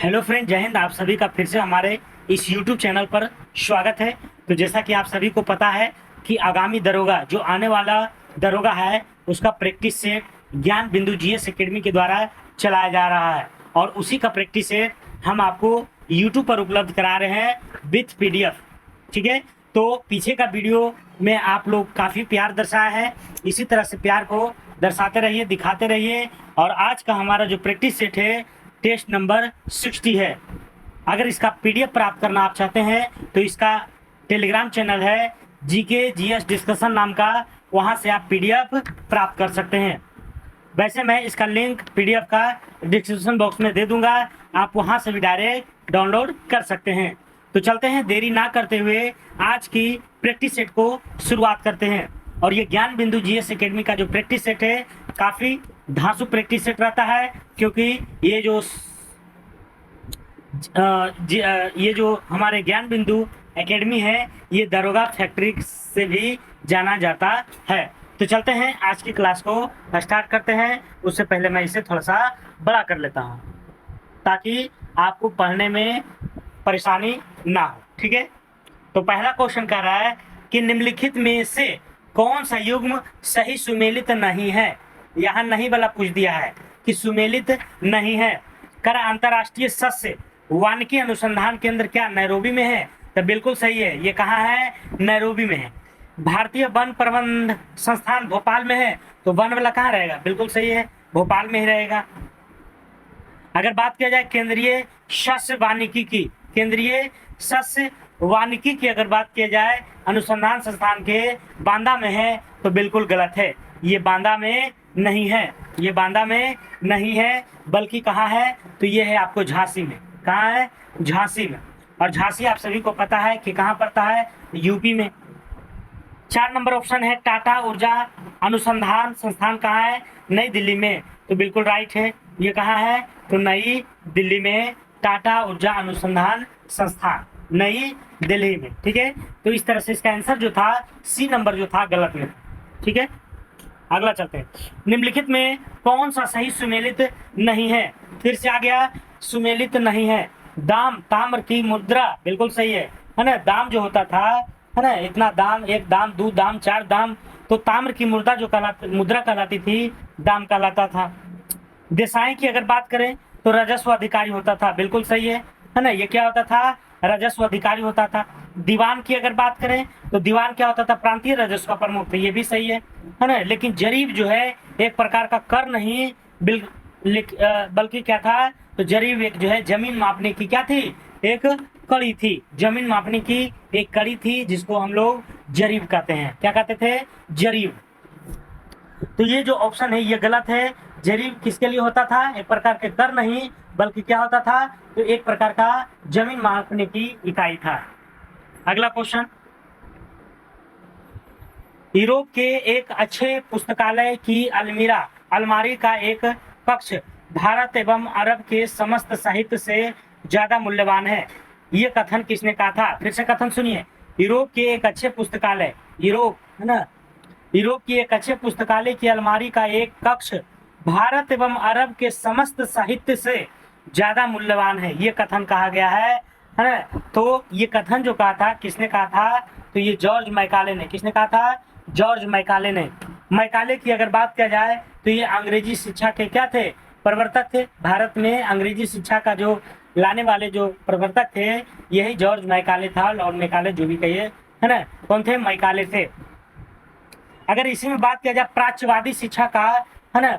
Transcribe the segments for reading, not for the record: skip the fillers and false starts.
Hello friend, जय हिंद। आप सभी का फिर से हमारे इस यूट्यूब चैनल पर स्वागत है। तो जैसा कि आप सभी को पता है कि आगामी दरोगा जो आने वाला दरोगा है उसका प्रैक्टिस सेट ज्ञान बिंदु जीएस एकेडमी के द्वारा चलाया जा रहा है और उसी का प्रैक्टिस सेट हम आपको यूट्यूब पर उपलब्ध करा रहे हैं विथ पीडीएफ। ठीक है, तो पीछे का वीडियो में आप लोग काफ़ी प्यार दर्शाया है, इसी तरह से प्यार को दर्शाते रहिए, दिखाते रहिए। और आज का हमारा जो प्रैक्टिस सेट है टेस्ट नंबर 60 है। अगर इसका पीडीएफ प्राप्त करना आप चाहते हैं तो इसका टेलीग्राम चैनल है जीके जीएस डिस्कशन नाम का, वहां से आप पीडीएफ प्राप्त कर सकते हैं। वैसे मैं इसका लिंक पीडीएफ का डिस्क्रिप्शन बॉक्स में दे दूंगा, आप वहां से भी डायरेक्ट डाउनलोड कर सकते हैं। तो चलते हैं, देरी ना करते हुए आज की प्रैक्टिस सेट को शुरुआत करते हैं। और ये ज्ञान बिंदु जीएस एकेडमी का जो प्रैक्टिस सेट है काफ़ी धांसू प्रैक्टिस सेट रहता है, क्योंकि ये जो हमारे ज्ञान बिंदु एकेडमी है ये दरोगा फैक्ट्री से भी जाना जाता है। तो चलते हैं, आज की क्लास को स्टार्ट करते हैं। उससे पहले मैं इसे थोड़ा सा बड़ा कर लेता हूँ ताकि आपको पढ़ने में परेशानी ना हो। ठीक है, तो पहला क्वेश्चन कह रहा है कि निम्नलिखित में से कौन सा युग्म सही सुमेलित नहीं है। यहाँ नहीं वाला पूछ दिया है कि सुमेलित नहीं है। कर अंतरराष्ट्रीय सस्य वानिकी अनुसंधान केंद्र क्या नैरोबी में है? तो बिल्कुल सही है, ये कहाँ है? नैरोबी में है। भारतीय वन प्रबंध संस्थान भोपाल में है, तो वन वाला कहाँ रहेगा? बिल्कुल सही है, भोपाल में ही रहेगा। अगर बात किया जाए केंद्रीय सस्य वानिकी की, केंद्रीय सस्य वानिकी की अगर बात किया जाए अनुसंधान संस्थान के बांदा में है, तो बिल्कुल गलत है, ये बांदा में नहीं है, ये बांदा में नहीं है, बल्कि कहाँ है? तो ये है आपको झांसी में। कहाँ है? झांसी में। और झांसी आप सभी को पता है कि कहाँ पड़ता है? यूपी में। 4 नंबर ऑप्शन है टाटा ऊर्जा अनुसंधान संस्थान कहाँ है? नई दिल्ली में, तो बिल्कुल राइट है, ये कहाँ है? तो नई दिल्ली में टाटा ऊर्जा अनुसंधान संस्थान, नई दिल्ली में। ठीक है, तो इस तरह से इसका आंसर जो था सी नंबर जो था गलत में। ठीक है, अगला चलते हैं। निम्नलिखित में कौन सा सही सुमेलित नहीं है? फिर से आ गया, सुमेलित नहीं है। दाम, ताम्र की मुद्रा, बिल्कुल सही है ना? दाम जो होता था है ना, इतना दाम, 1 दाम, 2 दाम, 4 दाम, तो ताम्र की मुद्रा जो मुद्रा कहलाती थी, दाम कहलाता था। देसाई की अगर बात करें तो राजस्व अधिकारी होता था, बिल्कुल सही है ना? ये क्या होता था? राजस्व अधिकारी होता था। दीवान की अगर बात करें तो दीवान क्या होता था? प्रांतीय राजस्व का प्रमुख, तो ये भी सही है ना? लेकिन जरीब जो है एक प्रकार का कर नहीं बल्कि क्या था? तो जरीब एक जो है जमीन मापने की क्या थी? एक कड़ी थी, जमीन मापने की एक कड़ी थी जिसको हम लोग जरीब कहते हैं। क्या कहते थे? जरीब। तो ये जो ऑप्शन है ये गलत है। जरीब किसके लिए होता था? एक प्रकार के कर नहीं, बल्कि क्या होता था? तो एक प्रकार का जमीन मापने की इकाई था। अगला क्वेश्चन, यूरोप के एक अच्छे पुस्तकालय की अलमारी का एक कक्ष भारत एवं अरब के समस्त साहित्य से ज्यादा मूल्यवान है, ये कथन किसने कहा था? फिर से कथन सुनिए। यूरोप के एक अच्छे पुस्तकालय, यूरोप है ना, यूरोप की एक अच्छे पुस्तकालय की अलमारी का एक कक्ष भारत एवं अरब के समस्त साहित्य से ज्यादा मूल्यवान है, ये कथन कहा गया है ना? तो ये कथन जो कहा था किसने कहा था? तो ये जॉर्ज मैकाले ने। किसने कहा था? जॉर्ज मैकाले ने। मैकाले की अगर बात किया जाए तो ये अंग्रेजी शिक्षा के क्या थे? प्रवर्तक थे। भारत में अंग्रेजी शिक्षा का जो लाने वाले जो प्रवर्तक थे यही जॉर्ज मैकाले था। लॉर्ड मैकाले जो भी कहिए है ना, कौन थे? मैकाले थे। अगर इसी में बात किया जाए प्राच्यवादी शिक्षा का है ना,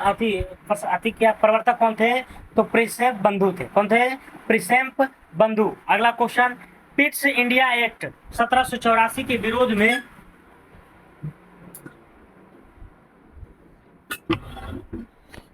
अति क्या प्रवर्तक कौन थे? तो प्रिंसेप बंधु थे। कौन थे? प्रिंसेप बंधु। अगला क्वेश्चन, पिट्स इंडिया एक्ट 1784 के विरोध में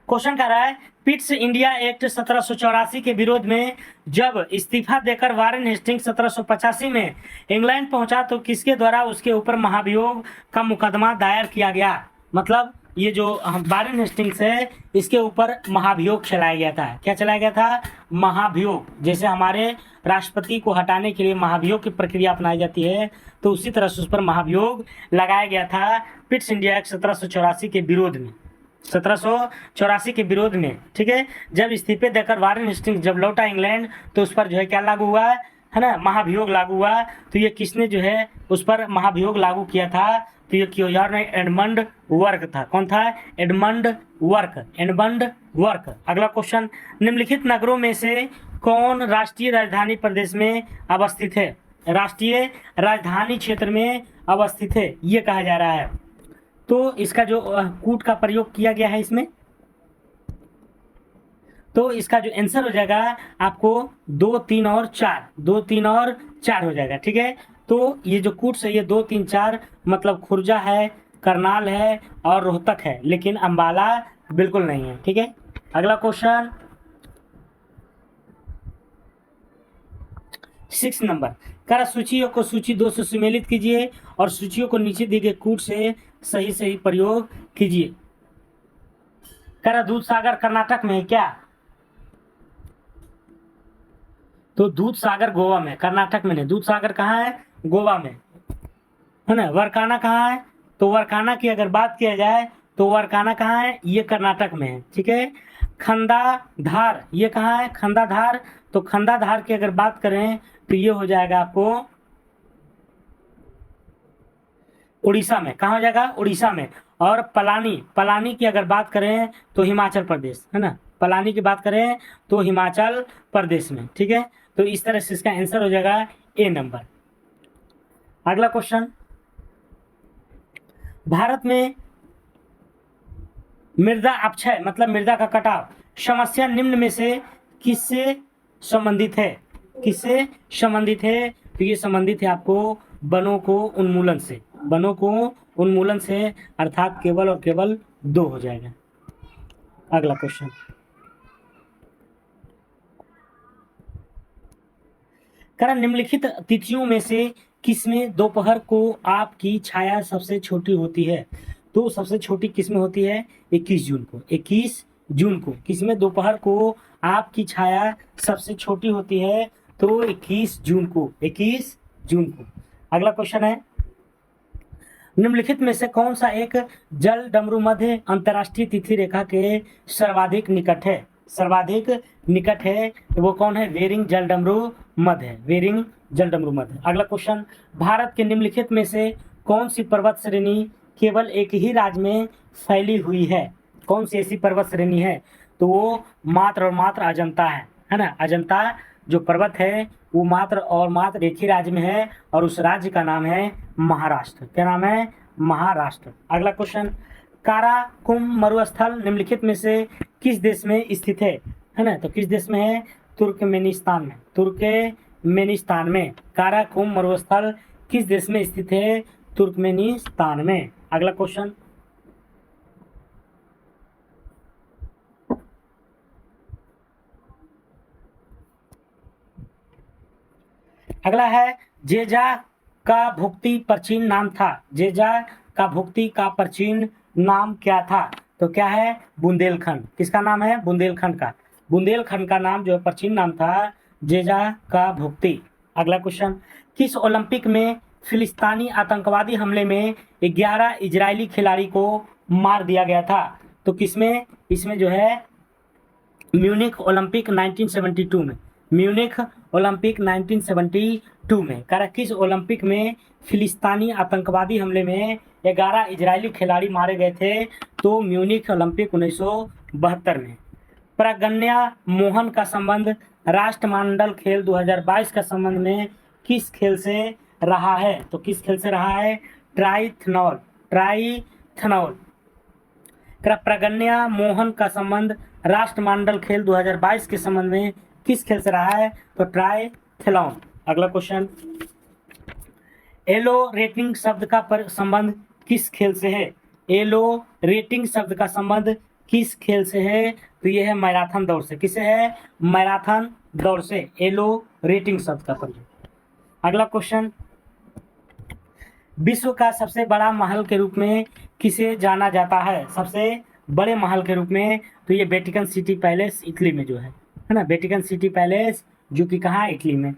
क्वेश्चन कर रहा है, पिट्स इंडिया एक्ट 1784 के विरोध में जब इस्तीफा देकर वारेन हेस्टिंग्स 1785 में इंग्लैंड पहुंचा तो किसके द्वारा उसके ऊपर महाभियोग का मुकदमा दायर किया गया? मतलब ये जो वारेन हेस्टिंग्स है इसके ऊपर महाभियोग चलाया गया था। क्या चलाया गया था? महाभियोग। जैसे हमारे राष्ट्रपति को हटाने के लिए महाभियोग की प्रक्रिया अपनाई जाती है, तो उसी तरह से उस पर महाभियोग लगाया गया था पिट्स इंडिया एक्ट 1784 के विरोध में। 1784 के विरोध में, ठीक है। जब इस्तीफे देकर वारेन हेस्टिंग्स जब लौटा इंग्लैंड तो उस पर जो है क्या लागू हुआ है ना, महाभियोग लागू हुआ। तो ये किसने जो है उस पर महाभियोग लागू किया था, तो ये क्योयार ने एडमंड वर्क था। कौन था? Edmund work, Edmund work. अगला क्वेश्चन, निम्नलिखित नगरों में से कौन राष्ट्रीय राजधानी प्रदेश में अवस्थित है? राष्ट्रीय राजधानी क्षेत्र में अवस्थित है ये कहा जा रहा है। तो इसका जो कूट का प्रयोग किया गया है इसमें, तो इसका जो आंसर हो जाएगा आपको 2, 3 और 4, 2, 3 और 4 हो जाएगा, ठीक है। तो ये जो कूट्स है ये 2, 3, 4 मतलब खुर्जा है, करनाल है और रोहतक है, लेकिन अंबाला बिल्कुल नहीं है, ठीक है। अगला क्वेश्चन 6 नंबर, करा सूचियों को सूची 2 से सुमेलित कीजिए और सूचियों को नीचे दिए गए कूट से सही सही प्रयोग कीजिए। करा दूध सागर कर्नाटक में है क्या? तो दूध सागर गोवा में, कर्नाटक में नहीं। दूध सागर कहाँ है? गोवा में, है ना। वरकाना कहाँ है? तो वरकाना की अगर बात किया जाए तो वरकाना कहाँ है? ये कर्नाटक में है, ठीक है। खंडाधार ये कहाँ है? खंडाधार, तो खंडाधार की अगर बात करें तो ये हो जाएगा आपको उड़ीसा में। कहाँ हो जाएगा? उड़ीसा में। और पलानी, पलानी की अगर बात करें तो हिमाचल प्रदेश, है ना। पलानी की बात करें तो हिमाचल प्रदेश में, ठीक है। तो इस तरह से इसका आंसर हो जाएगा ए नंबर। अगला क्वेश्चन, भारत में मृदा अपक्षय मतलब मृदा का कटाव समस्या निम्न में से किससे संबंधित है? किससे संबंधित है? तो ये संबंधित है आपको वनों को उन्मूलन से, वनों को उन्मूलन से, अर्थात केवल और केवल 2 हो जाएगा। अगला क्वेश्चन, कारण निम्नलिखित तिथियों में से किसमें दोपहर को आपकी छाया सबसे छोटी होती है? तो सबसे छोटी किसमें होती है? 21 जून को। 21 जून को किसमें दोपहर को आपकी छाया सबसे छोटी होती है? तो 21 जून को, 21 जून को। अगला क्वेश्चन है, निम्नलिखित में से कौन सा एक जल डमरू मध्य अंतरराष्ट्रीय तिथि रेखा के सर्वाधिक निकट है? सर्वाधिक निकट है तो वो कौन है? वेरिंग जल डमरू मध्य है, वेरिंग जल डमरू मध्य। अगला क्वेश्चन, भारत के निम्नलिखित में से कौन सी पर्वत श्रेणी केवल एक ही राज्य में फैली हुई है? कौन सी ऐसी पर्वत श्रेणी है? तो वो मात्र और मात्र अजंता है ना। अजंता जो पर्वत है वो मात्र और मात्र एक ही राज्य में है और उस राज्य का नाम है महाराष्ट्र। क्या नाम है? महाराष्ट्र। अगला क्वेश्चन, काराकुम मरुस्थल निम्नलिखित में से किस देश में स्थित है ना। तो किस देश में है? तुर्कमेनिस्तान में, तुर्कमेनिस्तान में। काराकुम मरुस्थल किस देश में स्थित है? तुर्कमेनिस्तान में। अगला क्वेश्चन, अगला है, जेजा का भुक्ति प्राचीन नाम था। जेजा का भुक्ति का प्राचीन नाम क्या था? तो क्या है? बुंदेलखंड। किसका नाम है? बुंदेलखंड का। बुंदेलखंड का नाम जो है प्राचीन नाम था जेजा का भुक्ति। अगला क्वेश्चन, किस ओलंपिक में फिलिस्तीनी आतंकवादी हमले में 11 इजरायली खिलाड़ी को मार दिया गया था? तो किसमें? इसमें जो है म्यूनिख ओलंपिक 1972 में, म्यूनिख ओलंपिक 1972 में। कारण किस ओलंपिक में फिलिस्तीनी आतंकवादी हमले में 11 इजरायली खिलाड़ी मारे गए थे? तो म्यूनिख ओलंपिक 1972 में। प्रज्ञा मोहन का संबंध राष्ट्रमंडल खेल 2022 का संबंध में किस खेल से रहा है? तो किस खेल से रहा है? ट्राइथनॉल, ट्राइथनॉल। प्रज्ञा मोहन का संबंध राष्ट्रमंडल खेल 2022 के संबंध में किस खेल से रहा है? तो ट्राइथलॉन। अगला क्वेश्चन, एलो रेटिंग शब्द का संबंध किस खेल से है? एलो रेटिंग शब्द का संबंध किस खेल से है? तो यह है मैराथन दौड़ से। किसे है? मैराथन दौड़ से एलो रेटिंग शब्द का प्रयोग। अगला क्वेश्चन, विश्व का सबसे बड़ा महल के रूप में किसे जाना जाता है? सबसे बड़े महल के रूप में तो ये वेटिकन सिटी पैलेस इटली में जो है ना। वेटिकन सिटी पैलेस जो कि कहाँ है? इटली में।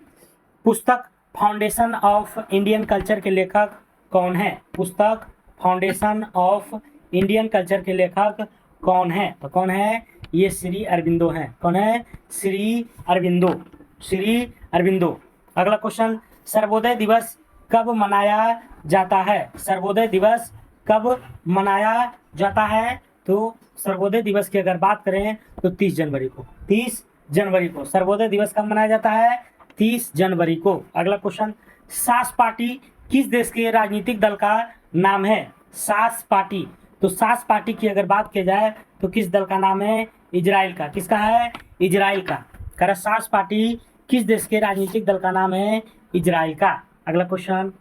पुस्तक फाउंडेशन ऑफ इंडियन कल्चर के लेखक कौन है? पुस्तक फाउंडेशन ऑफ इंडियन कल्चर के लेखक कौन है? तो कौन है? ये श्री अरबिंदो हैं। कौन है? श्री अरबिंदो। श्री अरबिंदो। अगला क्वेश्चन, सर्वोदय दिवस कब मनाया जाता है? सर्वोदय दिवस कब मनाया जाता है? तो सर्वोदय दिवस की अगर बात करें तो 30 जनवरी को। 30 जनवरी को सर्वोदय दिवस कब मनाया जाता है? 30 जनवरी को। अगला क्वेश्चन, सास पार्टी किस देश के राजनीतिक दल का नाम है? सास पार्टी। तो सास पार्टी की अगर बात की जाए तो किस दल का नाम है? इजराइल का। किसका है? इजराइल का। कर सास पार्टी किस देश के राजनीतिक दल का नाम है? इजराइल का। अगला क्वेश्चन,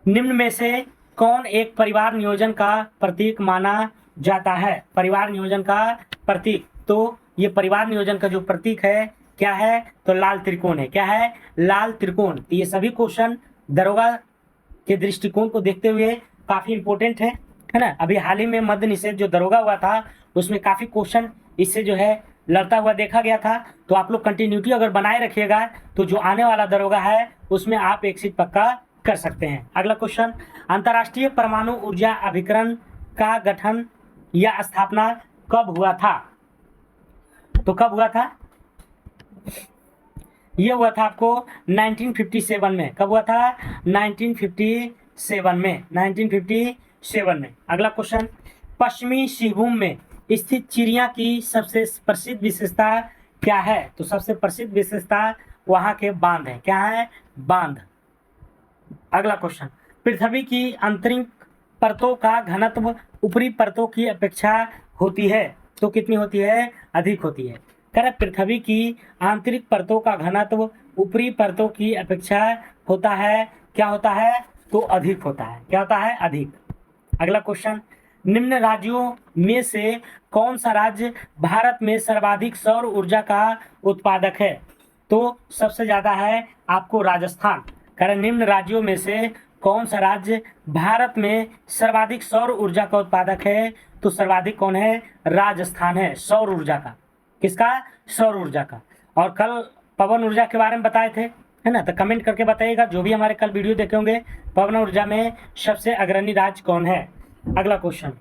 निम्न में से कौन एक परिवार नियोजन का प्रतीक माना जाता है? परिवार नियोजन का प्रतीक। तो ये परिवार नियोजन का जो प्रतीक है क्या है? तो लाल त्रिकोण है। क्या है? लाल त्रिकोण। तो ये सभी क्वेश्चन दरोगा के दृष्टिकोण को देखते हुए काफी इंपॉर्टेंट है ना। अभी हाल ही में मद्य निषेध जो दरोगा हुआ था उसमें काफी क्वेश्चन इससे जो है लड़ता हुआ देखा गया था। तो आप लोग कंटिन्यूटी अगर बनाए रखिएगा तो जो आने वाला दरोगा है उसमें आप एक सीट पक्का कर सकते हैं। अगला क्वेश्चन, अंतर्राष्ट्रीय परमाणु ऊर्जा अभिकरण का गठन या स्थापना कब हुआ था? तो कब हुआ था? ये हुआ था आपको 1957 में। कब हुआ था? 1957 में। 1957 में। अगला क्वेश्चन, पश्चिमी सिंहभूम में स्थित चिड़िया की सबसे प्रसिद्ध विशेषता क्या है? तो सबसे प्रसिद्ध विशेषता वहां के बांध है। क्या है? बांध। अगला क्वेश्चन, पृथ्वी की आंतरिक परतों का घनत्व ऊपरी परतों की अपेक्षा होती है तो कितनी होती है? अधिक होती है। कह रहे पृथ्वी की आंतरिक परतों का घनत्व ऊपरी परतों की अपेक्षा होता है। क्या होता है? तो अधिक होता है। क्या होता है? अधिक। अगला क्वेश्चन, निम्न राज्यों में से कौन सा राज्य भारत में सर्वाधिक सौर ऊर्जा का उत्पादक है? तो सबसे ज्यादा है आपको राजस्थान। कारण निम्न राज्यों में से कौन सा राज्य भारत में सर्वाधिक सौर ऊर्जा का उत्पादक है? तो सर्वाधिक कौन है? राजस्थान है सौर ऊर्जा का। किसका? सौर ऊर्जा का। और कल पवन ऊर्जा के बारे में बताए थे, है ना। तो कमेंट करके बताइएगा जो भी हमारे कल वीडियो देखे होंगे, पवन ऊर्जा में सबसे अग्रणी राज्य कौन है? अगला क्वेश्चन,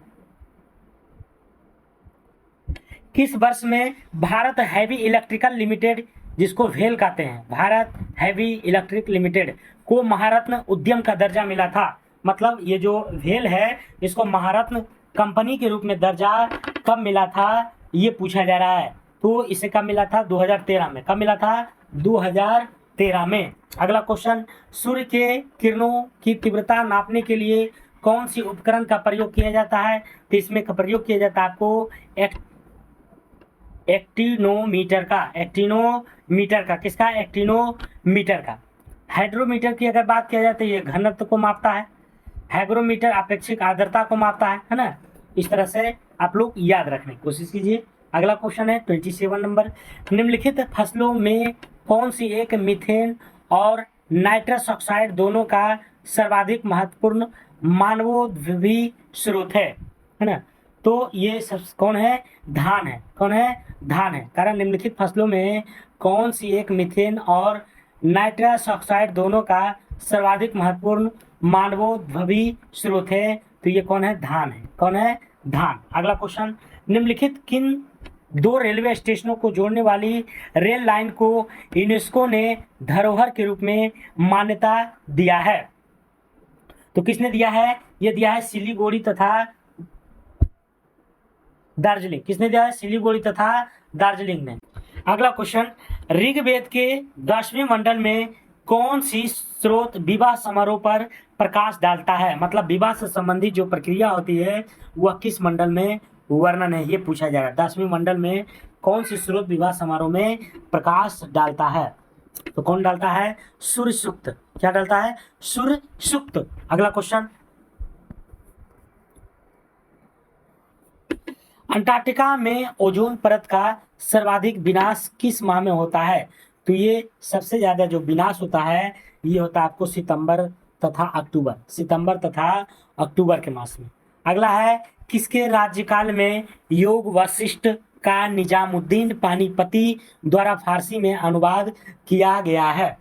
किस वर्ष में भारत हैवी इलेक्ट्रिकल लिमिटेड, जिसको भेल कहते हैं, भारत हैवी इलेक्ट्रिक लिमिटेड को महारत्न उद्यम का दर्जा मिला था? मतलब ये जो भेल है इसको महारत्न कंपनी के रूप में दर्जा कब मिला था ये पूछा जा रहा है। तो इसे कब मिला था? 2013 में। कब मिला था? 2013 में। अगला क्वेश्चन, सूर्य के किरणों की तीव्रता नापने के लिए कौन सी उपकरण का प्रयोग किया जाता है? तो इसमें का प्रयोग किया जाता है आपको एक्टिनोमीटर का। एक्टिनोमीटर का। किसका? एक्टिनोमीटर का। हाइड्रोमीटर की अगर बात किया जाए तो ये घनत्व को मापता है। हाइग्रोमीटर अपेक्षिक आर्द्रता को मापता है ना। इस तरह से आप लोग याद रखने की कोशिश कीजिए। अगला क्वेश्चन है 27 नंबर, निम्नलिखित फसलों में कौन सी एक मीथेन और नाइट्रस ऑक्साइड दोनों का सर्वाधिक महत्वपूर्ण मानवोद्भवी स्रोत है ना। तो ये सब कौन है? धान है। कौन है? धान है। कारण निम्नलिखित फसलों में कौन सी एक मीथेन और नाइट्रस ऑक्साइड दोनों का सर्वाधिक महत्वपूर्ण मानवोद्भवी स्रोत है? तो ये कौन है? धान है। कौन है? धान। अगला क्वेश्चन, निम्नलिखित किन दो रेलवे स्टेशनों को जोड़ने वाली रेल लाइन को यूनेस्को ने धरोहर के रूप में मान्यता दिया है? तो किसने दिया है? ये दिया है सिलीगुड़ी तथा दार्जिलिंग। किसने दिया है? सिलीगुड़ी तथा दार्जिलिंग ने। अगला क्वेश्चन, ऋग्वेद के 10वें मंडल में कौन सी स्रोत विवाह समारोह पर प्रकाश डालता है? मतलब विवाह से संबंधित जो प्रक्रिया होती है वह किस मंडल में वर्णन है ये पूछा जा रहा है। 10वें मंडल में कौन सी स्रोत विवाह समारोह में प्रकाश डालता है? तो कौन डालता है? सूर्य सूक्त। क्या डालता है? सूर्य सूक्त। अगला क्वेश्चन, अंटार्कटिका में ओजोन परत का सर्वाधिक विनाश किस माह में होता है? तो ये सबसे ज्यादा जो विनाश होता है ये होता है आपको सितंबर तथा अक्टूबर। सितंबर तथा अक्टूबर के मास में। अगला है, किसके राज्यकाल में योग वशिष्ठ का निजामुद्दीन पानीपती द्वारा फारसी में अनुवाद किया गया है?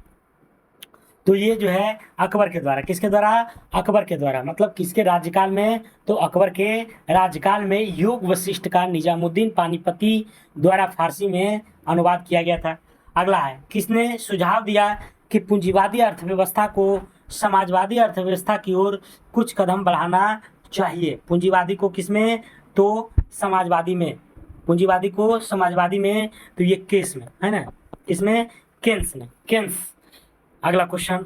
तो ये जो है अकबर के द्वारा, किसके द्वारा? अकबर के द्वारा, मतलब किसके राज्यकाल में? तो अकबर के राज्यकाल में योग वशिष्ठ का निजामुद्दीन पानीपती द्वारा फारसी में अनुवाद किया गया था। अगला है, किसने सुझाव दिया कि पूंजीवादी अर्थव्यवस्था को समाजवादी अर्थव्यवस्था की ओर कुछ कदम बढ़ाना चाहिए? पूंजीवादी को किसमें? तो समाजवादी में। पूंजीवादी को समाजवादी में, तो ये केस में है ना, इसमें केन्स ने, केन्स। अगला क्वेश्चन,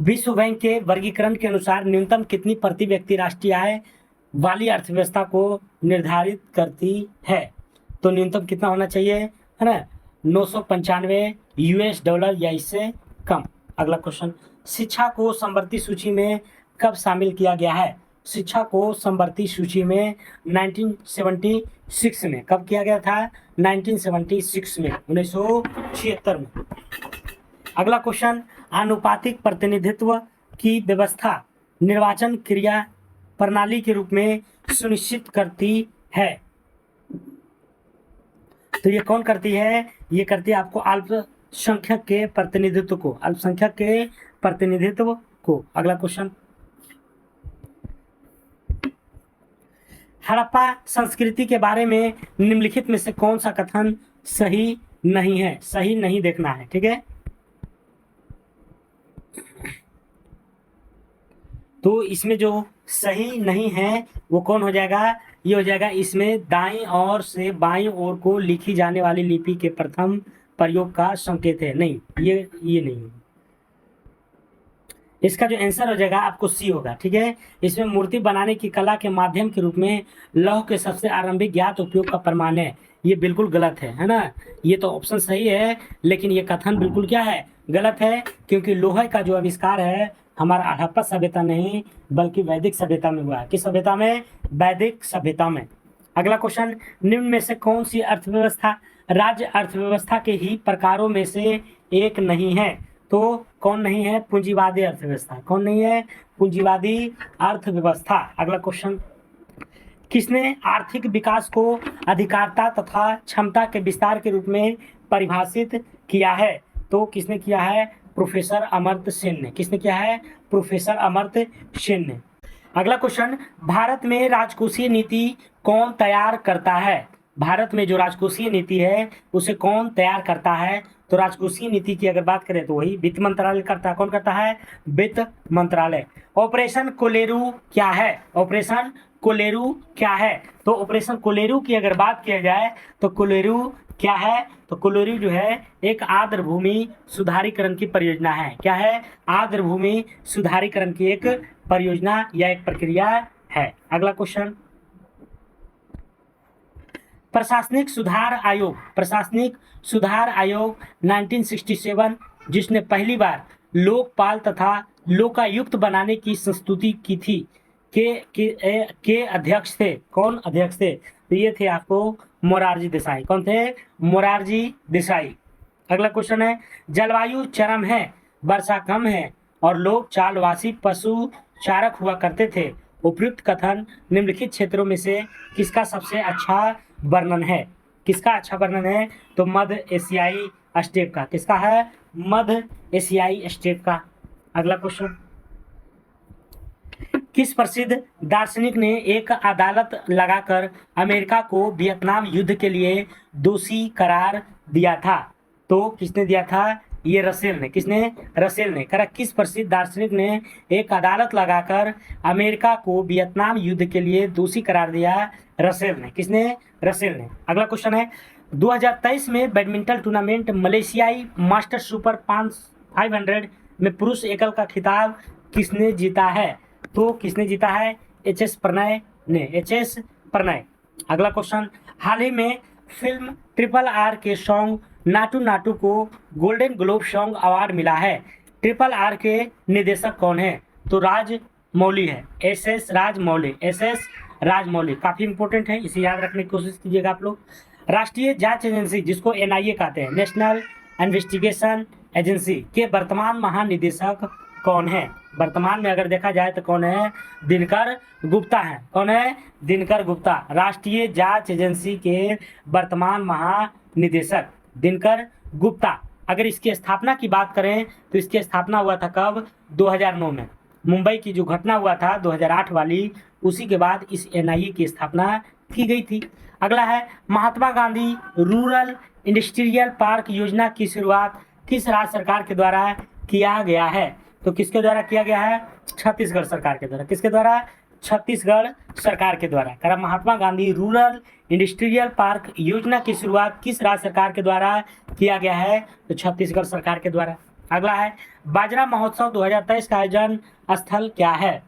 विश्व बैंक के वर्गीकरण के अनुसार न्यूनतम कितनी प्रति व्यक्ति राष्ट्रीय आय वाली अर्थव्यवस्था को निर्धारित करती है? तो न्यूनतम कितना होना चाहिए, है ना? 995 यूएस डॉलर या इससे कम। अगला क्वेश्चन, शिक्षा को समवर्ती सूची में कब शामिल किया गया है? शिक्षा को समवर्ती सूची में 1976 में। कब किया गया था? 1976 में, 1976 में। अगला क्वेश्चन, आनुपातिक प्रतिनिधित्व की व्यवस्था निर्वाचन क्रिया प्रणाली के रूप में सुनिश्चित करती है। तो ये कौन करती है? ये करती है आपको अल्पसंख्यक के प्रतिनिधित्व को, अल्पसंख्यक के प्रतिनिधित्व को। अगला क्वेश्चन, हड़प्पा संस्कृति के बारे में निम्नलिखित में से कौन सा कथन सही नहीं है? सही नहीं देखना है, ठीक है? तो इसमें जो सही नहीं है वो कौन हो जाएगा? ये हो जाएगा, इसमें दाईं ओर से बाईं ओर को लिखी जाने वाली लिपि के प्रथम प्रयोग का संकेत है। नहीं, ये नहीं है। इसका जो आंसर हो जाएगा आपको सी होगा, ठीक है? इसमें मूर्ति बनाने की कला के माध्यम के रूप में लौह के सबसे आरंभिक ज्ञात उपयोग का प्रमाण है। ये बिल्कुल गलत है ना? ये तो ऑप्शन सही है, लेकिन ये कथन बिल्कुल क्या है? गलत है, क्योंकि लोहे का जो आविष्कार है हमारा हड़प्पा सभ्यता नहीं बल्कि वैदिक सभ्यता में हुआ है। किस सभ्यता में? वैदिक सभ्यता में। अगला क्वेश्चन, निम्न में से कौन सी अर्थव्यवस्था राज्य अर्थव्यवस्था के ही प्रकारों में से एक नहीं है? तो कौन नहीं है? पूंजीवादी अर्थव्यवस्था। कौन नहीं है? पूंजीवादी अर्थव्यवस्था। अगला क्वेश्चन, किसने आर्थिक विकास को अधिकारिता तथा क्षमता के विस्तार के रूप में परिभाषित किया है? तो किसने किया है? प्रोफेसर अमर्त्य सेन ने। किसने किया है? प्रोफेसर अमर्त्य सेन ने। अगला क्वेश्चन, भारत में राजकोषीय नीति कौन तैयार करता है? भारत में जो राजकोषीय नीति है उसे कौन तैयार करता है? तो राजकोषीय नीति की अगर बात करें तो वही वित्त मंत्रालय करता है। कौन करता है? वित्त मंत्रालय। ऑपरेशन कोलेरू क्या है? ऑपरेशन कोलेरू क्या है? तो ऑपरेशन कोलेरू की अगर बात किया जाए तो कोलेरू क्या है? तो कोलेरू जो है एक आर्द्र भूमि सुधारीकरण की परियोजना है। क्या है? आर्द्र भूमि सुधारीकरण की एक परियोजना या एक प्रक्रिया है। अगला क्वेश्चन, प्रशासनिक सुधार आयोग, प्रशासनिक सुधार आयोग 1967 जिसने पहली बार लोकपाल तथा लोकायुक्त बनाने की संस्तुति की थी के अध्यक्ष थे। कौन अध्यक्ष थे? तो ये थे आपको मोरारजी देसाई। कौन थे? मोरारजी देसाई। अगला क्वेश्चन है, जलवायु चरम है, वर्षा कम है और लोग चालवासी पशु चारक हुआ करते थे। उपयुक्त कथन निम्नलिखित क्षेत्रों में से किसका सबसे अच्छा वर्णन है? किसका अच्छा वर्णन है? तो मध्य एशियाई स्टेप का। किसका है? मध्य एशियाई स्टेप का। अगला क्वेश्चन, किस प्रसिद्ध दार्शनिक ने एक अदालत लगाकर अमेरिका को वियतनाम युद्ध के लिए दोषी करार दिया था? तो किसने दिया था? ये रसेल ने। किसने? रसेल ने करा। किस प्रसिद्ध दार्शनिक ने एक अदालत लगाकर अमेरिका को वियतनाम युद्ध के लिए दोषी करार दिया? रसेल ने। किसने? रसेल ने। अगला क्वेश्चन है, 2023 में बैडमिंटन टूर्नामेंट मलेशियाई मास्टर सुपर 500 में पुरुष एकल का खिताब किसने जीता है? तो किसने जीता है? एच.एस. प्रणय ने। एच.एस. प्रणय। अगला क्वेश्चन, हाल ही में फिल्म RRR के सॉन्ग नाटू नाटू को गोल्डन ग्लोब सॉन्ग अवार्ड मिला है। RRR के निर्देशक कौन है? तो राजमौली है। एस.एस. राजमौली। एस.एस. राजमौली काफी इंपॉर्टेंट है, इसे याद रखने की कोशिश कीजिएगा आप लोग। राष्ट्रीय जांच एजेंसी जिसको NIA कहते हैं, नेशनल इन्वेस्टिगेशन एजेंसी के वर्तमान महानिदेशक कौन है? वर्तमान में अगर देखा जाए तो कौन है? दिनकर गुप्ता है। कौन है? दिनकर गुप्ता। राष्ट्रीय जांच एजेंसी के वर्तमान महानिदेशक दिनकर गुप्ता। अगर इसकी स्थापना की बात करें तो इसकी स्थापना हुआ था कब? 2009 में। मुंबई की जो घटना हुआ था 2008 वाली, उसी के बाद इस एनआईए की स्थापना की गई थी। अगला है, Mahatma Gandhi rural industrial park योजना की शुरुआत किस राज्य सरकार के द्वारा किया गया है? तो किसके द्वारा किया गया है? छत्तीसगढ़ सरकार के द्वारा। किसके द्वारा? छत्तीसगढ़ सरकार के द्वारा। करा Mahatma Gandhi rural industrial park योजना की शुरुआत किस राज्य सरकार के द्वारा किया गया है? तो छत्तीसगढ़ सरकार के द्वारा। अगला है, बाजरा महोत्सव 2023 का आयोजन स्थल क्या है?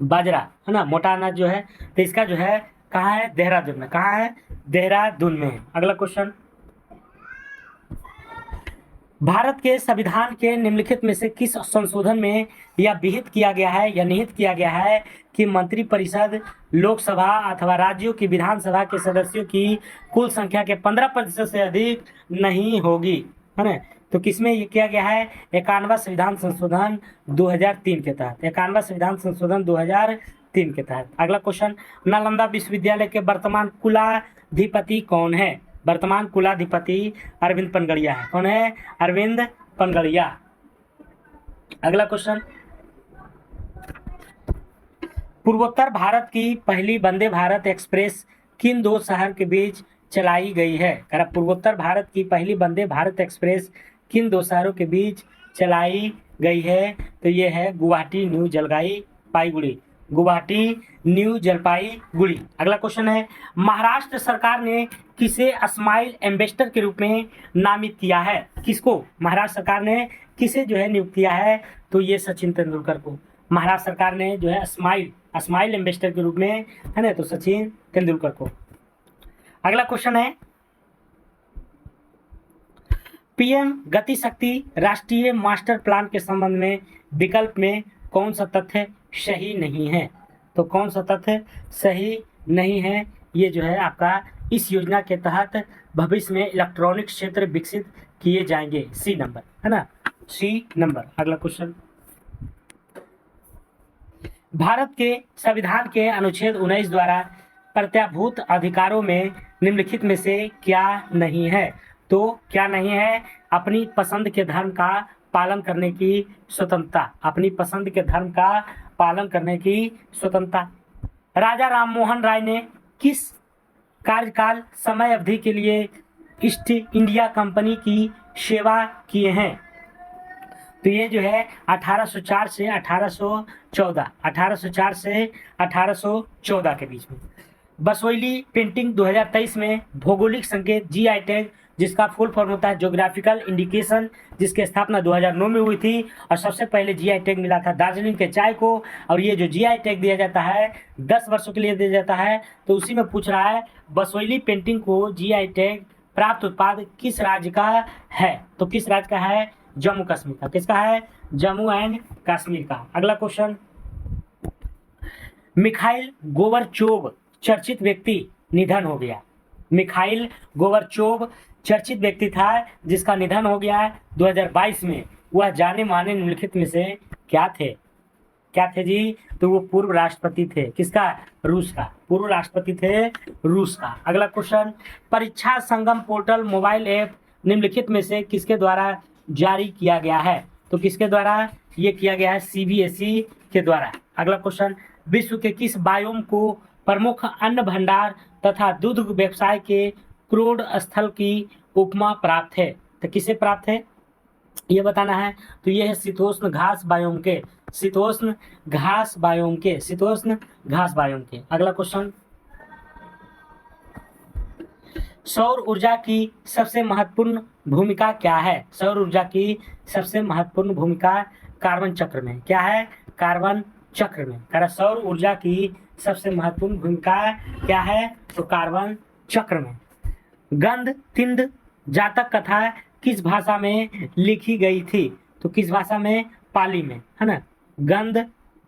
बाजरा है ना, मोटा अनाज जो है, तो इसका जो है कहाँ है? देहरादून में। कहाँ है? देहरादून में है। अगला क्वेश्चन, भारत के संविधान के निम्नलिखित में से किस संशोधन में यह विहित किया गया है या निहित किया गया है कि मंत्रिपरिषद लोकसभा अथवा राज्यों की विधानसभा के सदस्यों की कुल संख्या के 15% से अधिक नहीं होगी, है ना? तो किसमें ये किया गया है? 51वां संविधान संशोधन 2003 के तहत। 51वां संविधान संशोधन 2003 के तहत। अगला क्वेश्चन, नालंदा विश्वविद्यालय के वर्तमान कुलाधिपति कौन है? वर्तमान कुलाधिपति अरविंद पनगड़िया है। कौन है? अरविंद पनगड़िया। अगला क्वेश्चन, पूर्वोत्तर भारत की पहली वंदे भारत एक्सप्रेस किन दो शहर के बीच चलाई गई है? पूर्वोत्तर भारत की पहली वंदे भारत एक्सप्रेस किन दो शहरों के बीच चलाई गई है? तो ये है गुवाहाटी न्यू जलपाईगुड़ी। गुवाहाटी न्यू जलपाईगुड़ी। अगला क्वेश्चन है, महाराष्ट्र सरकार ने किसे स्माइल एम्बेसडर के रूप में नामित किया है? किसको महाराष्ट्र सरकार ने किसे जो है नियुक्त किया है? तो ये सचिन तेंदुलकर को महाराष्ट्र सरकार ने जो है स्माइल एम्बेसडर के रूप में, है ना, तो सचिन तेंदुलकर को। अगला क्वेश्चन है, पीएम गति शक्ति राष्ट्रीय मास्टर प्लान के संबंध में विकल्प में कौन सा तथ्य सही नहीं है? तो कौन सा तथ्य सही नहीं है? ये जो है आपका इस योजना के तहत भविष्य में इलेक्ट्रॉनिक क्षेत्र विकसित किए जाएंगे। सी नंबर, है ना, सी नंबर। अगला क्वेश्चन, भारत के संविधान के अनुच्छेद 19 द्वारा प्रत्याभूत अधिकारों में निम्नलिखित में से क्या नहीं है? तो क्या नहीं है? अपनी पसंद के धर्म का पालन करने की स्वतंत्रता। अपनी पसंद के धर्म का पालन करने की स्वतंत्रता। राजा राम मोहन राय ने किस कार्यकाल समय अवधि के लिए ईस्ट इंडिया कंपनी की सेवा किए हैं? तो ये जो है 1804 से 1814, 1804 से 1814 के बीच में। बसोइली पेंटिंग 2023 में भौगोलिक संकेत जीआई टैग, जिसका फुल फॉर्म होता है ज्योग्राफिकल इंडिकेशन, जिसकी स्थापना 2009 में हुई थी और सबसे पहले जीआई टैग मिला था दार्जिलिंग के चाय को। और ये जो जीआई टैग दिया जाता है 10 वर्षों के लिए दिया जाता है। तो उसी में पूछ रहा है, बसोइली पेंटिंग को जीआई टैग प्राप्त उत्पाद किस राज्य का है? तो किस राज्य का है? जम्मू कश्मीर का। किसका है? जम्मू एंड कश्मीर का। अगला क्वेश्चन, मिखाइल गोवर्चोव चर्चित व्यक्ति निधन हो गया। मिखाइल गोवर्चोव चर्चित व्यक्ति था जिसका निधन हो गया है 2022 में। वह जाने माने निम्नलिखित में से क्या थे? क्या थे जी? तो वो पूर्व राष्ट्रपति थे। किसका? रूस का। पूर्व राष्ट्रपति थे रूस का। अगला क्वेश्चन, परीक्षा संगम पोर्टल मोबाइल ऐप निम्नलिखित में से किसके द्वारा जारी किया गया है? तो किसके द्वारा ये किया गया है? सीबीएसई के द्वारा। अगला क्वेश्चन, विश्व के किस बायोम को प्रमुख अन्न भंडार तथा दूध व्यवसाय के क्रोड स्थल की उपमा प्राप्त है? तो किसे प्राप्त है ये बताना है। तो ये है शीतोष्ण घास बायोम के। शीतोष्ण घास बायोम के। शीतोष्ण घास बायोम के। अगला क्वेश्चन, सौर ऊर्जा की सबसे महत्वपूर्ण भूमिका क्या है? सौर ऊर्जा की सबसे महत्वपूर्ण भूमिका कार्बन चक्र में। क्या है? कार्बन चक्र में। कारण सौर ऊर्जा की सबसे महत्वपूर्ण भूमिका क्या है? तो कार्बन चक्र में। गंध तिंद जातक कथा किस भाषा में लिखी गई थी? तो किस भाषा में? पाली में, है ना। गंध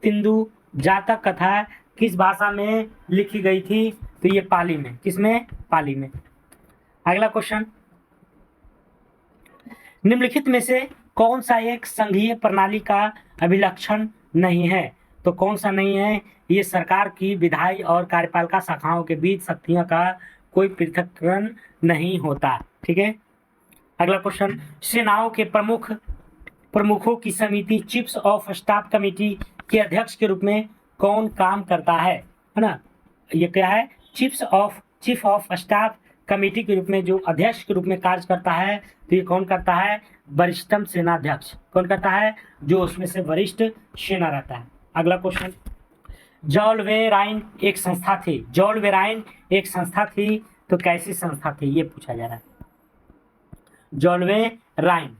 तिंदु जातक कथा किस भाषा में लिखी गई थी? तो ये पाली में। किसमें? पाली में। अगला क्वेश्चन, निम्नलिखित में से कौन सा एक संघीय प्रणाली का अभिलक्षण नहीं है? तो कौन सा नहीं है? ये सरकार की विधायी और कार्यपालिका शाखाओं के बीच शक्तियों का कोई पृथक्करण नहीं होता। ठीक है। अगला क्वेश्चन, सेनाओं के प्रमुखों की समिति चीफ्स ऑफ स्टाफ कमेटी के अध्यक्ष के रूप में कौन काम करता है ना? ये क्या है? चीफ ऑफ स्टाफ कमेटी के रूप में जो अध्यक्ष के रूप में कार्य करता है, तो ये कौन करता है? वरिष्ठतम सेनाध्यक्ष। कौन करता है? जो उसमें से वरिष्ठ सेना रहता है। अगला क्वेश्चन, जॉलवेराइन एक संस्था थी। जॉलवेराइन एक संस्था थी, तो कैसी संस्था थी ये पूछा जा रहा है। जॉलवेराइन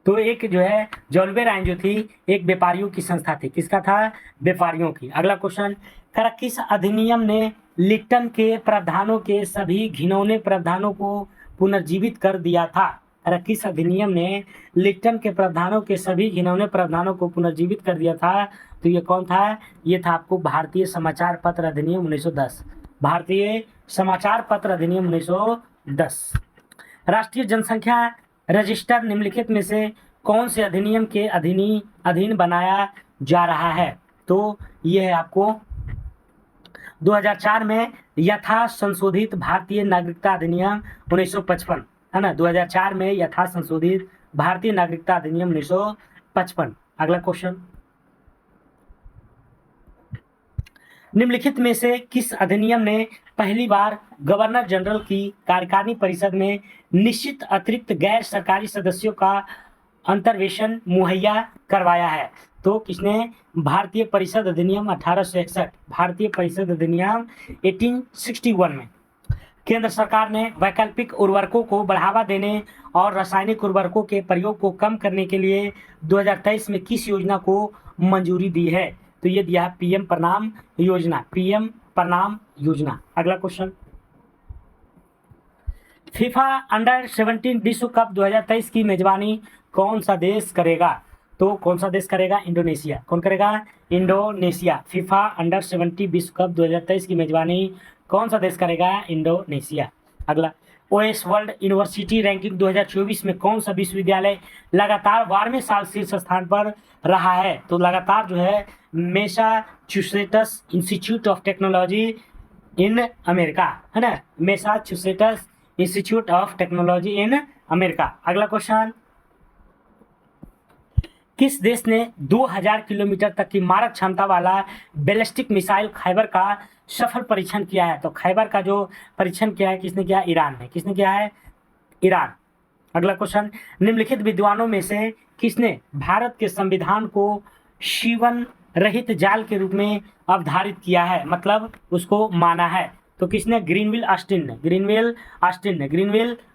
तो एक जो है जॉलवेराइन जो थी एक व्यापारियों की संस्था थी। किसका था? व्यापारियों की। अगला क्वेश्चन, किस अधिनियम ने लिप्टन के प्रावधानों के सभी घिनौने प्रावधानों को पुनर्जीवित कर दिया था? किस अधिनियम ने लिप्टन के प्रावधानों के सभी घिनौने प्रावधानों को पुनर्जीवित कर दिया था? तो ये कौन था? ये था आपको भारतीय समाचार पत्र अधिनियम 1910। भारतीय समाचार पत्र अधिनियम 1910। राष्ट्रीय जनसंख्या रजिस्टर निम्नलिखित में से कौन से अधिनियम के अधीन बनाया जा रहा है? तो ये है आपको 2004 में यथा संशोधित भारतीय नागरिकता अधिनियम 1955, है ना? 2004 में यथा संशोधित भारतीय नागरिकता अधिनियम 1955। अगला क्वेश्चन, निम्नलिखित में से किस अधिनियम ने पहली बार गवर्नर जनरल की कार्यकारिणी परिषद में निश्चित अतिरिक्त गैर सरकारी सदस्यों का अंतर्वेशन मुहैया करवाया है? तो किसने? भारतीय परिषद अधिनियम 1861। भारतीय परिषद अधिनियम 1861 में केंद्र सरकार ने वैकल्पिक उर्वरकों को बढ़ावा देने और रासायनिक उर्वरकों के प्रयोग को कम करने के लिए 2023 में किस योजना को मंजूरी दी है? तो ये दिया पीएम प्रणाम योजना। पीएम प्रणाम योजना। अगला क्वेश्चन, फीफा अंडर 17 विश्व कप 2023 की मेजबानी कौन सा देश करेगा? तो कौन सा देश करेगा? इंडोनेशिया। कौन करेगा? इंडोनेशिया। फीफा अंडर 17 विश्व कप 2023 की मेजबानी कौन सा देश करेगा? इंडोनेशिया। अगला, ओएस वर्ल्ड यूनिवर्सिटी रैंकिंग 2024 में कौन सा विश्वविद्यालय लगातार 12वें साल शीर्ष स्थान पर रहा है? तो लगातार जो है Massachusetts institute of technology in America, है ना? Massachusetts institute of technology in America. अगला क्वेश्चन, किस देश ने 2000 किलोमीटर तक की मारक क्षमता वाला बैलिस्टिक मिसाइल खैबर का सफल परीक्षण किया है? तो खैबर का जो परीक्षण किया है किसने किया? ईरान ने। किसने किया है? ईरान। अगला क्वेश्चन, निम्नलिखित विद्वानों में से किसने भारत के संविधान को शिवन रहित जाल के रूप में अवधारित किया है, मतलब उसको माना है? तो किसने? ग्रीनविल ऑस्टिन ने। Greenville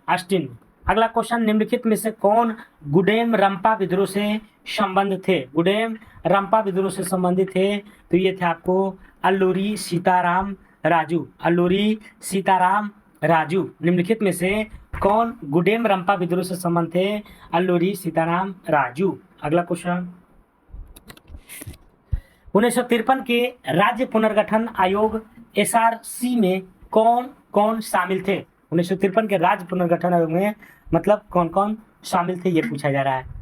Austin. अगला क्वेश्चन, निम्नलिखित में से कौन गुडेम रंपा विद्रोह से संबंध थे? गुडेम रंपा विद्रोह से संबंधित थे, तो ये थे आपको अल्लूरी सीताराम राजू। अल्लूरी सीताराम राजू। निम्नलिखित में से कौन गुडेम रंपा विद्रोह से संबंध थे? अल्लूरी सीताराम राजू। अगला क्वेश्चन, 1953 के राज्य पुनर्गठन आयोग एसआरसी में कौन कौन शामिल थे? 1953 के राज्य पुनर्गठन आयोग में मतलब कौन कौन शामिल थे, ये पूछा जा रहा है।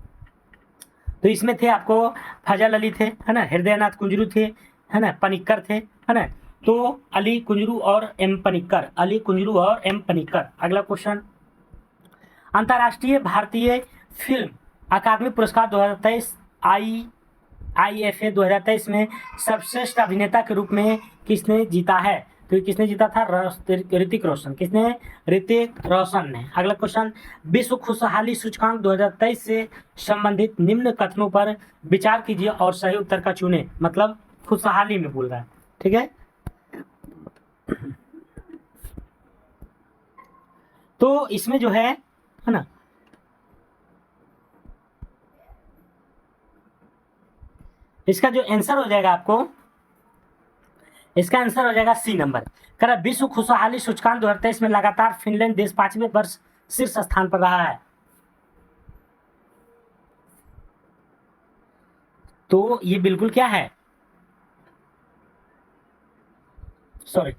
तो इसमें थे आपको फजल अली थे, है ना? हृदयनाथ कुंजरू थे, है ना? पनिक्कर थे, है ना? तो अली कुंजरू और एम पनिक्कर। अली कुंजरू और एम पनिक्कर। अगला क्वेश्चन, अंतर्राष्ट्रीय भारतीय फिल्म अकादमी पुरस्कार 2023 IIFA 2023 में सर्वश्रेष्ठ अभिनेता के रूप में किसने जीता है? तो किसने जीता था? ऋतिक रोशन। किसने? ऋतिक रोशन ने। अगला क्वेश्चन, विश्व खुशहाली सूचकांक 2023 से संबंधित निम्न कथनों पर विचार कीजिए और सही उत्तर का चुने। मतलब खुशहाली में बोल रहा है, ठीक है? तो इसमें जो है ना, इसका जो आंसर हो जाएगा आपको, इसका आंसर हो जाएगा सी नंबर। कह विश्व खुशहाली सूचकांक 2023 में लगातार फिनलैंड देश 5वें वर्ष शीर्ष स्थान पर रहा है। तो ये बिल्कुल क्या है? सॉरी,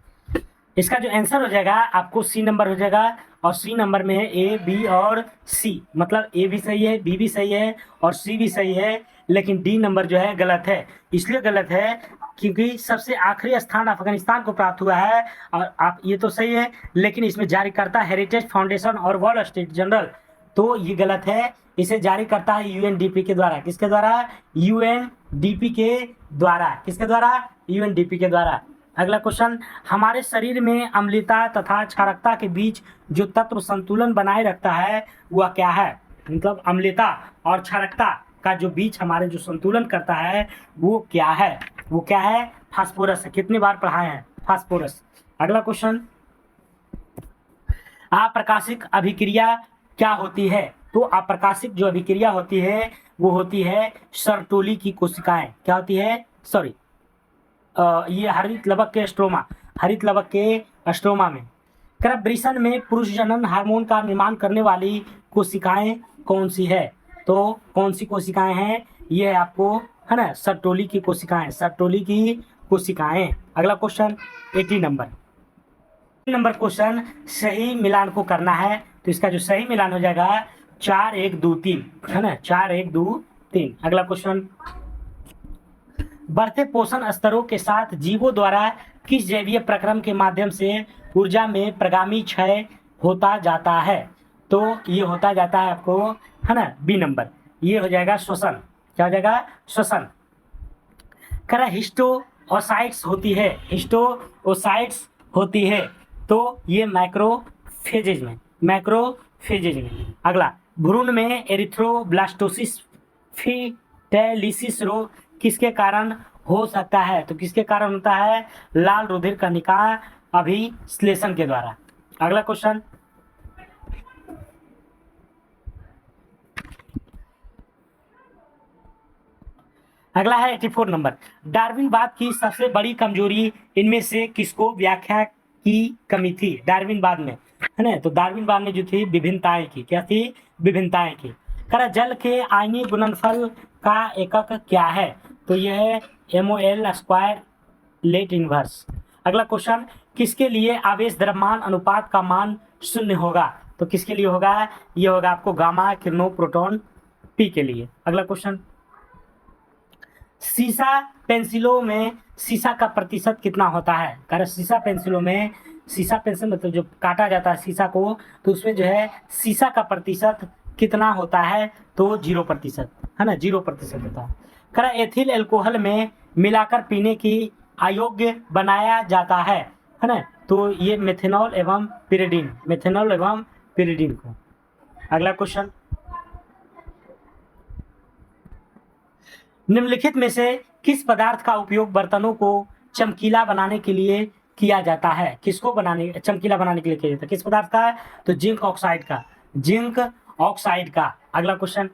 इसका जो आंसर हो जाएगा आपको सी नंबर हो जाएगा, और सी नंबर में है ए, बी और सी। मतलब ए भी सही है, बी भी सही है और सी भी सही है, लेकिन डी नंबर जो है गलत है। इसलिए गलत है क्योंकि सबसे आखिरी स्थान अफगानिस्तान को प्राप्त हुआ है। और आप ये तो सही है, लेकिन इसमें जारीकर्ता हेरिटेज फाउंडेशन और वॉल स्ट्रीट जर्नल, तो ये गलत है। इसे जारी करता है यूएनडीपी के द्वारा। किसके द्वारा? यूएनडीपी के द्वारा। किसके द्वारा? यूएनडीपी के द्वारा। अगला क्वेश्चन, हमारे शरीर में अम्लता तथा क्षारकता के बीच जो तत्व संतुलन बनाए रखता है वह क्या है? मतलब अम्लता और क्षारकता का जो बीच हमारे जो संतुलन करता है वो क्या है? वो क्या है? फास्फोरस है। कितनी बार पढ़ाए हैं? फास्फोरस। अगला क्वेश्चन, अप्रकाशिक अभिक्रिया क्या होती है? तो अप्रकाशिक जो अभिक्रिया होती है वो होती है सर्टोली की कोशिकाएं। क्या होती है? सॉरी, ये हरित लवक के स्ट्रोमा, हरित लवक के स्ट्रोमा में। वृषण में पुरुष जनन हार्मोन का निर्माण करने वाली कोशिकाएं कौन सी है? तो कौन सी कोशिकाएं हैं? ये है आपको, है ना, सर्टोली की कोशिकाएं, सर्टोली की कोशिकाएं। अगला क्वेश्चन 80 नंबर क्वेश्चन, सही मिलान को करना है। तो इसका जो सही मिलान हो जाएगा 4 1 2 3, है ना, 4 1 2 3। अगला क्वेश्चन, बढ़ते पोषण स्तरों के साथ जीवों द्वारा किस जैवीय प्रक्रम के माध्यम से ऊर्जा में प्रगामी क्षय होता जाता है? तो ये होता जाता है आपको, है ना, बी नंबर, ये हो जाएगा श्वसन। क्या हो जाएगा? श्वसन। करा हिस्टोसाइट्स होती है, हिस्टोसाइट्स होती है, तो ये मैक्रोफेजेज में, मैक्रोफेजेज में। अगला, भ्रूण में एरिथ्रोब्लास्टोसिस फिटैलिसिस रोग किसके कारण हो सकता है? तो किसके कारण होता है? लाल रुधिर कणिका अभिश्लेषण के द्वारा। अगला क्वेश्चन, अगला है 84 नंबर, डार्विनवाद की सबसे बड़ी कमजोरी इनमें से किसको व्याख्या की कमी थी? डार्विनवाद में, है ना, तो डार्विनवाद में जो थी विभिन्नताएं की, क्या थी? विभिन्नताएं की। करा जल के आयनीय गुणनफल का एकक क्या है? तो यह है MOL स्क्वायर लेट इनवर्स। अगला क्वेश्चन, किसके लिए आवेश द्रव्यमान अनुपात का मान 0 होगा? तो किसके लिए होगा? ये होगा आपको गामा किरणों प्रोटॉन P के लिए। अगला क्वेश्चन, सीसा पेंसिलों में सीसा का प्रतिशत कितना होता है? कारण सीसा पेंसिलों में, सीसा पेंसिल मतलब जो काटा जाता है सीसा को, तो उसमें जो है सीसा का प्रतिशत कितना होता है? तो 0%, है ना, 0% होता है। कारण एथिल अल्कोहल में मिलाकर पीने की अयोग्य बनाया जाता है ना, तो ये मेथनॉल एवं पिरिडीन, मेथनॉल एवं पिरिडीन को। अगला क्वेश्चन, निम्नलिखित में से किस पदार्थ का उपयोग बर्तनों को चमकीला बनाने के लिए किया जाता है? किसको बनाने, चमकीला बनाने के लिए किया जाता है? किस पदार्थ का? तो जिंक ऑक्साइड का, जिंक ऑक्साइड का। अगला क्वेश्चन,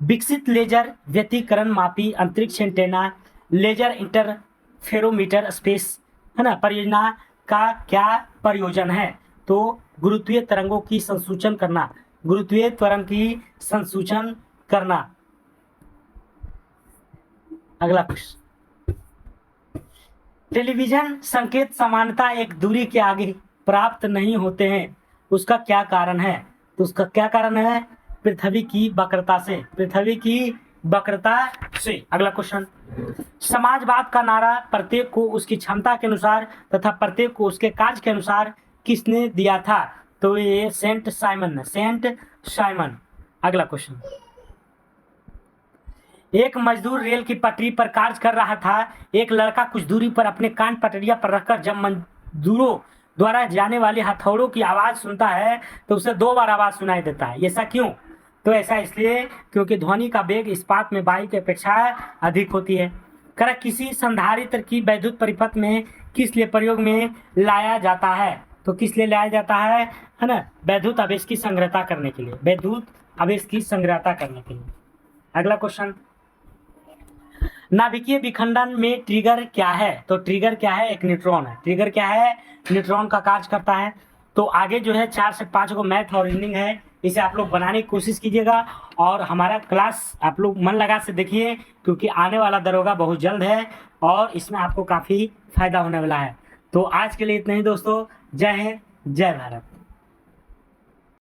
विकसित लेजर व्यतिकरण मापी अंतरिक्ष एंटेना लेजर इंटरफेरोमीटर स्पेस, है ना, परियोजना का क्या प्रयोजन है? तो गुरुत्वीय तरंगों की संसूचन करना, गुरुत्वीय त्वरण की संसूचन करना। अगला क्वेश्चन, टेलीविजन संकेत सामान्यतः एक दूरी के आगे प्राप्त नहीं होते हैं, उसका क्या कारण है? तो उसका क्या कारण है? पृथ्वी की वक्रता से, पृथ्वी की वक्रता से। अगला क्वेश्चन, समाजवाद का नारा प्रत्येक को उसकी क्षमता के अनुसार तथा प्रत्येक को उसके कार्य के अनुसार किसने दिया था? तो ये सेंट साइमन ने, सेंट साइमन। अगला क्वेश्चन, एक मजदूर रेल की पटरी पर कार्य कर रहा था। एक लड़का कुछ दूरी पर अपने कान पटरिया पर रखकर जब मजदूरों द्वारा जाने वाली हथौड़ों की आवाज सुनता है तो उसे 2 बार आवाज सुनाई देता है। ऐसा क्यों? तो ऐसा इसलिए क्योंकि ध्वनि का वेग इस्पात में वायु की अपेक्षा अधिक होती है। कर किसी संधारित्र की वैद्युत परिपथ में किस लिए प्रयोग में लाया जाता है? तो किस लिए लाया जाता है ना, वैद्युत आवेश की संग्रहता करने के लिए, वैद्युत आवेश की संग्रहता करने के लिए। अगला क्वेश्चन, नाभिकीय विखंडन में ट्रिगर क्या है? तो ट्रिगर क्या है? एक न्यूट्रॉन है। ट्रिगर क्या है? न्यूट्रॉन का कार्य करता है। तो आगे जो है 4 से 5 को मैथ और रीजनिंग है, इसे आप लोग बनाने की कोशिश कीजिएगा और हमारा क्लास आप लोग मन लगा से देखिए, क्योंकि आने वाला दरोगा बहुत जल्द है और इसमें आपको काफ़ी फायदा होने वाला है। तो आज के लिए इतना ही दोस्तों। जय हिंद, जय भारत।